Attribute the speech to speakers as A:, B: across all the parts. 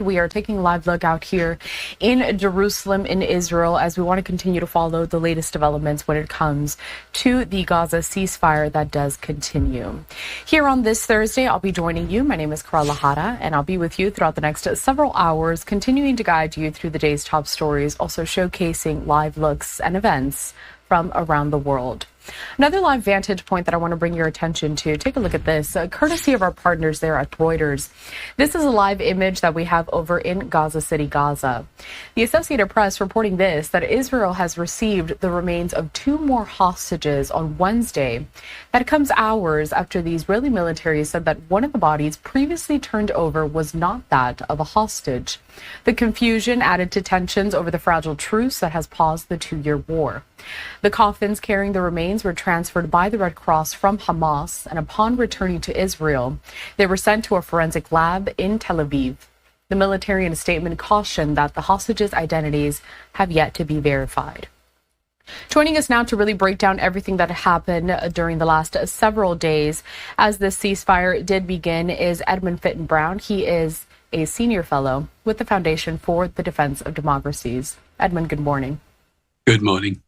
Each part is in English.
A: We are taking a live look out here in Jerusalem, in Israel, as we want to continue to follow the latest developments when it comes to the Gaza ceasefire that does continue. Here on this Thursday, I'll be joining you. My name is Karala Hara, and I'll be with you throughout the next several hours, continuing to guide you through the day's top stories, also showcasing live looks and events from around the world. Another live vantage point that I want to bring your attention to, take a look at this, courtesy of our partners there at Reuters. This is a live image that we have over in Gaza City, Gaza. The Associated Press reporting this, that Israel has received the remains of 2 more hostages on Wednesday. That comes hours after the Israeli military said that one of the bodies previously turned over was not that of a hostage. The confusion added to tensions over the fragile truce that has paused the 2-year war. The coffins carrying the remains were transferred by the Red Cross from Hamas, and upon returning to Israel, they were sent to a forensic lab in Tel Aviv. The military in a statement cautioned that the hostages' identities have yet to be verified. Joining us now to really break down everything that happened during the last several days as this ceasefire did begin is Edmund Fitton-Brown. He is a senior fellow with the Foundation for the Defense of Democracies. Edmund, good morning.
B: Good morning.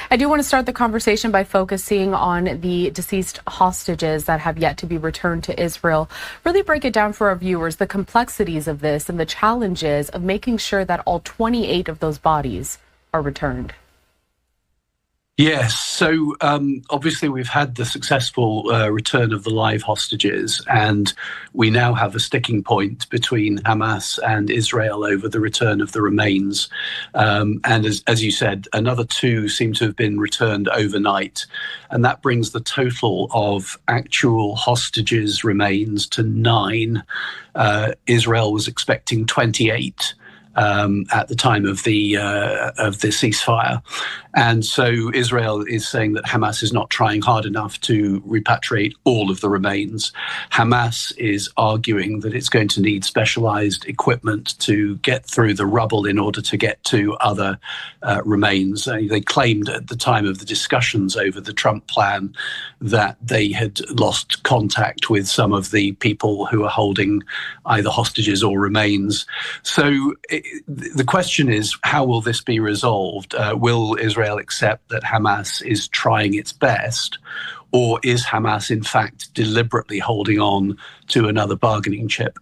A: I do want to start the conversation by focusing on the deceased hostages that have yet to be returned to Israel. Really break it down for our viewers, the complexities of this and the challenges of making sure that all 28 of those bodies are returned.
B: Yes, so obviously we've had the successful return of the live hostages, and we now have a sticking point between Hamas and Israel over the return of the remains. And as you said, another 2 seem to have been returned overnight, and that brings the total of actual hostages remains to 9. Israel was expecting 28. At the time of the ceasefire. And so Israel is saying that Hamas is not trying hard enough to repatriate all of the remains. Hamas is arguing that it's going to need specialized equipment to get through the rubble in order to get to other remains. They claimed at the time of the discussions over the Trump plan that they had lost contact with some of the people who are holding either hostages or remains. So the question is, how will this be resolved? Will Israel accept that Hamas is trying its best, or is Hamas in fact deliberately holding on to another bargaining chip?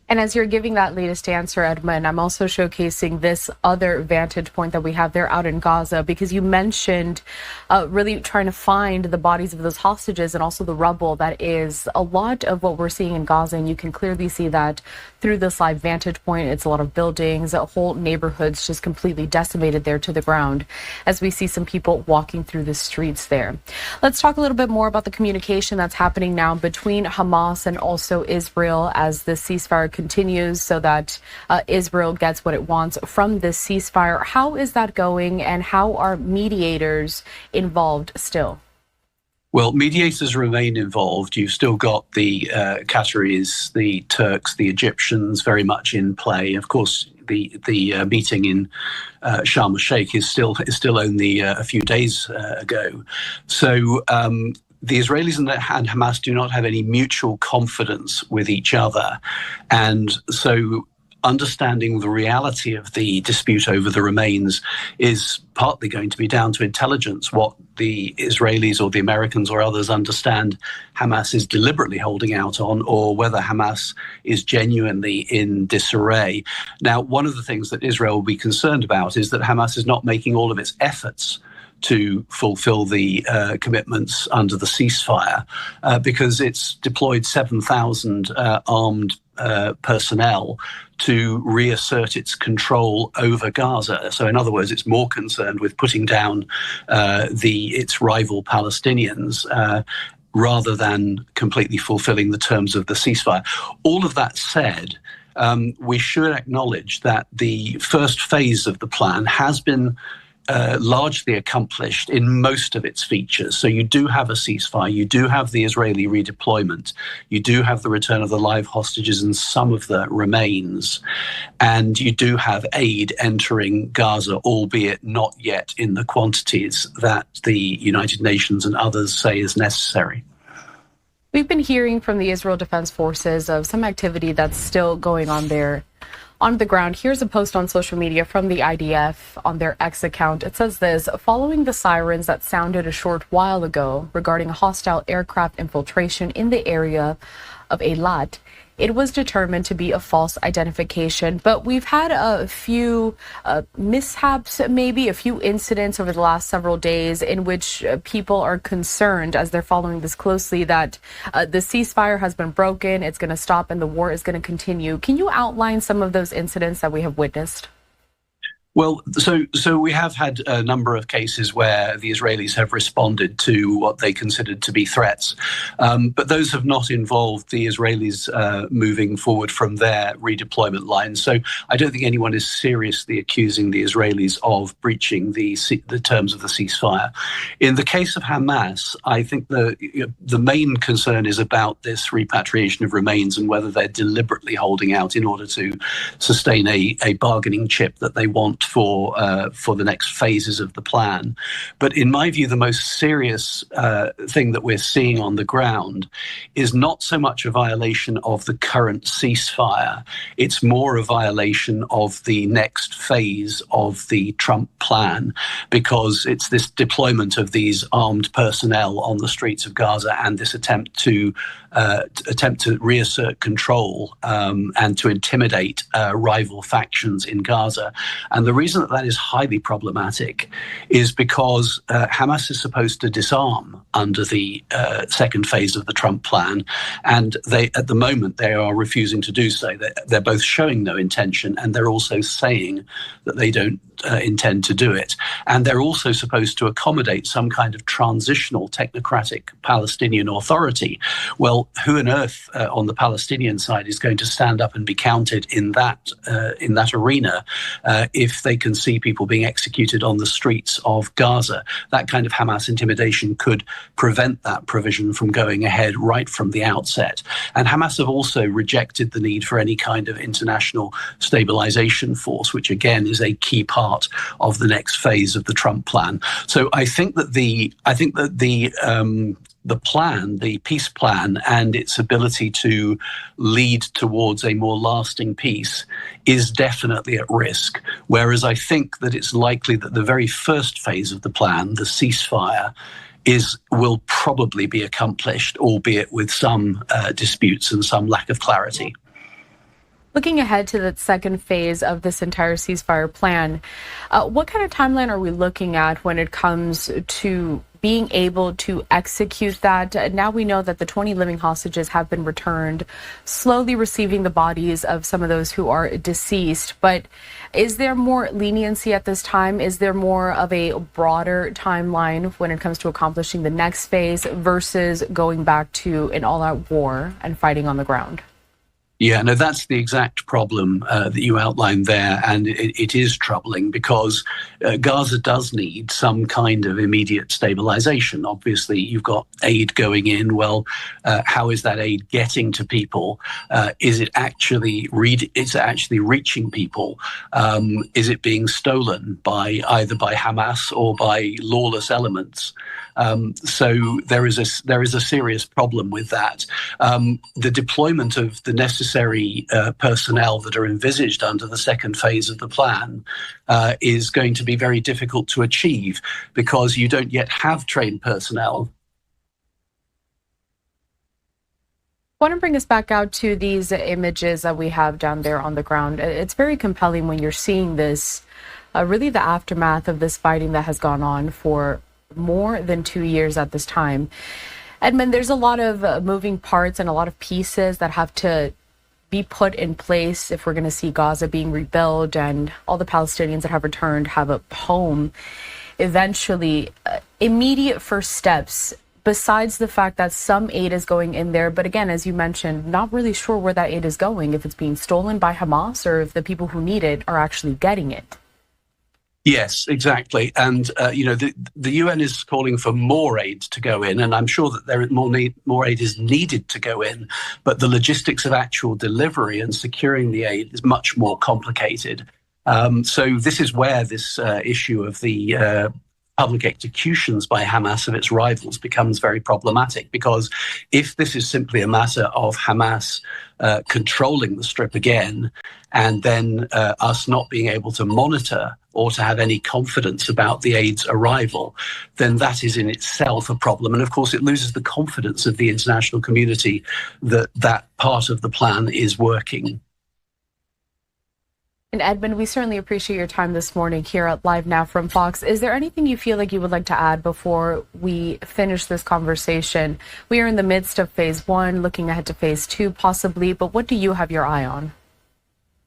A: And as you're giving that latest answer, Edmund, I'm also showcasing this other vantage point that we have there out in Gaza, because you mentioned really trying to find the bodies of those hostages and also the rubble that is a lot of what we're seeing in Gaza. And you can clearly see that through this live vantage point. It's a lot of buildings, whole neighborhoods just completely decimated there to the ground as we see some people walking through the streets there. Let's talk a little bit more about the communication that's happening now between Hamas and also Israel as the ceasefire continues, so that Israel gets what it wants from this ceasefire. How is that going, and how are mediators involved still?
B: Well, mediators remain involved. You've still got the Qataris, the Turks, the Egyptians very much in play. Of course, the meeting in Sharm el-Sheikh is still only a few days ago. So the Israelis and Hamas do not have any mutual confidence with each other. And so understanding the reality of the dispute over the remains is partly going to be down to intelligence, what the Israelis or the Americans or others understand Hamas is deliberately holding out on, or whether Hamas is genuinely in disarray. Now, one of the things that Israel will be concerned about is that Hamas is not making all of its efforts to fulfill the commitments under the ceasefire, because it's deployed 7,000 armed personnel to reassert its control over Gaza. So in other words, it's more concerned with putting down its rival Palestinians rather than completely fulfilling the terms of the ceasefire. All of that said, we should acknowledge that the first phase of the plan has been largely accomplished in most of its features. So you do have a ceasefire, you do have the Israeli redeployment, you do have the return of the live hostages and some of the remains, and you do have aid entering Gaza, albeit not yet in the quantities that the United Nations and others say is necessary.
A: We've been hearing from the Israel Defense Forces of some activity that's still going on there on the ground. Here's a post on social media from the IDF on their X account. It says this: following the sirens that sounded a short while ago regarding a hostile aircraft infiltration in the area of Eilat, it was determined to be a false identification. But we've had a few mishaps, maybe a few incidents over the last several days in which people are concerned, as they're following this closely, that the ceasefire has been broken, it's going to stop, and the war is going to continue. Can you outline some of those incidents that we have witnessed?
B: Well, so we have had a number of cases where the Israelis have responded to what they considered to be threats, but those have not involved the Israelis moving forward from their redeployment lines. So I don't think anyone is seriously accusing the Israelis of breaching the terms of the ceasefire. In the case of Hamas, I think the main concern is about this repatriation of remains and whether they're deliberately holding out in order to sustain a bargaining chip that they want for the next phases of the plan. But in my view, the most serious thing that we're seeing on the ground is not so much a violation of the current ceasefire. It's more a violation of the next phase of the Trump plan, because it's this deployment of these armed personnel on the streets of Gaza and this attempt to reassert control and to intimidate rival factions in Gaza. And the reason that is highly problematic is because Hamas is supposed to disarm under the second phase of the Trump plan, and at the moment they are refusing to do so. They're both showing no intention, and they're also saying that they don't intend to do it. And they're also supposed to accommodate some kind of transitional technocratic Palestinian authority. Well, who on earth on the Palestinian side is going to stand up and be counted in that arena if they can see people being executed on the streets of Gaza? That kind of Hamas intimidation could prevent that provision from going ahead right from the outset. And Hamas have also rejected the need for any kind of international stabilization force, which again is a key part of the next phase of the Trump plan. So I think that the plan, the peace plan, and its ability to lead towards a more lasting peace is definitely at risk. Whereas I think that it's likely that the very first phase of the plan, the ceasefire, will probably be accomplished, albeit with some disputes and some lack of clarity.
A: Looking ahead to the second phase of this entire ceasefire plan, what kind of timeline are we looking at when it comes to being able to execute that? Now we know that the 20 living hostages have been returned, slowly receiving the bodies of some of those who are deceased. But is there more leniency at this time? Is there more of a broader timeline when it comes to accomplishing the next phase versus going back to an all-out war and fighting on the ground?
B: Yeah, no, that's the exact problem that you outlined there, and it is troubling because Gaza does need some kind of immediate stabilization. Obviously, you've got aid going in. Well, how is that aid getting to people? Is it actually reaching people? Is it being stolen either by Hamas or by lawless elements? So there is a serious problem with that. The deployment of the necessary personnel that are envisaged under the second phase of the plan is going to be very difficult to achieve because you don't yet have trained personnel.
A: I want to bring us back out to these images that we have down there on the ground. It's very compelling when you're seeing this, really the aftermath of this fighting that has gone on for more than 2 years at this time. Edmund, there's a lot of moving parts and a lot of pieces that have to be put in place if we're going to see Gaza being rebuilt and all the Palestinians that have returned have a home eventually. Immediate first steps, besides the fact that some aid is going in there, but again, as you mentioned, not really sure where that aid is going, if it's being stolen by Hamas or if the people who need it are actually getting it.
B: Yes, exactly. And, the UN is calling for more aid to go in, and I'm sure that more aid is needed to go in, but the logistics of actual delivery and securing the aid is much more complicated. So this is where this issue of the public executions by Hamas of its rivals becomes very problematic, because if this is simply a matter of Hamas controlling the Strip again, and then us not being able to monitor or to have any confidence about the aid's arrival, then that is in itself a problem. And of course, it loses the confidence of the international community that that part of the plan is working.
A: And Edmund, we certainly appreciate your time this morning here at Live Now from Fox. Is there anything you feel like you would like to add before we finish this conversation? We are in the midst of phase 1, looking ahead to phase 2 possibly, but what do you have your eye on?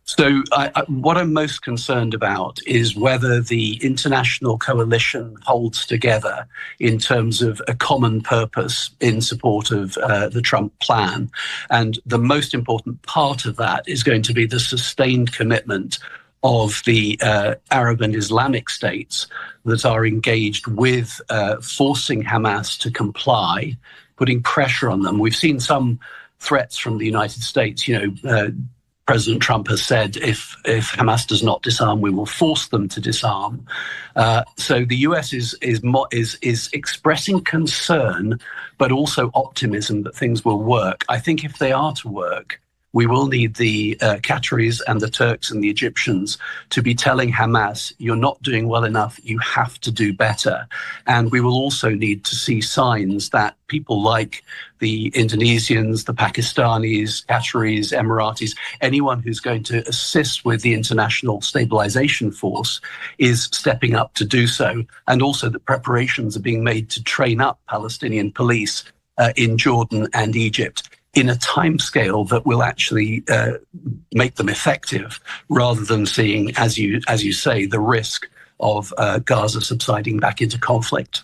B: So what I'm most concerned about is whether the international coalition holds together in terms of a common purpose in support of the Trump plan. And the most important part of that is going to be the sustained commitment of the Arab and Islamic states that are engaged with forcing Hamas to comply, putting pressure on them. We've seen some threats from the United States. President Trump has said, if Hamas does not disarm, we will force them to disarm. So the US is expressing concern, but also optimism that things will work. I think if they are to work, we will need the Qataris and the Turks and the Egyptians to be telling Hamas, you're not doing well enough, you have to do better. And we will also need to see signs that people like the Indonesians, the Pakistanis, Qataris, Emiratis, anyone who's going to assist with the international stabilization force is stepping up to do so. And also that preparations are being made to train up Palestinian police in Jordan and Egypt in a timescale that will actually make them effective, rather than seeing, as you say, the risk of Gaza subsiding back into conflict.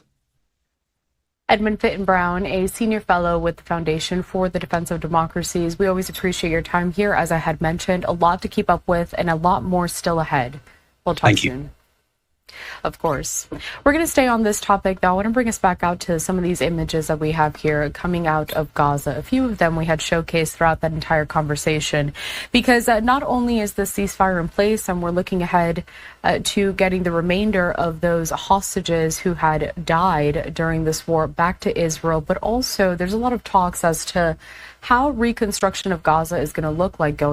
A: Edmund Fitton-Brown, a senior fellow with the Foundation for the Defense of Democracies. We always appreciate your time here. As I had mentioned, a lot to keep up with and a lot more still ahead. We'll talk soon. Of course. We're going to stay on this topic, though. I want to bring us back out to some of these images that we have here coming out of Gaza. A few of them we had showcased throughout that entire conversation, because not only is the ceasefire in place and we're looking ahead to getting the remainder of those hostages who had died during this war back to Israel, but also there's a lot of talks as to how reconstruction of Gaza is going to look like going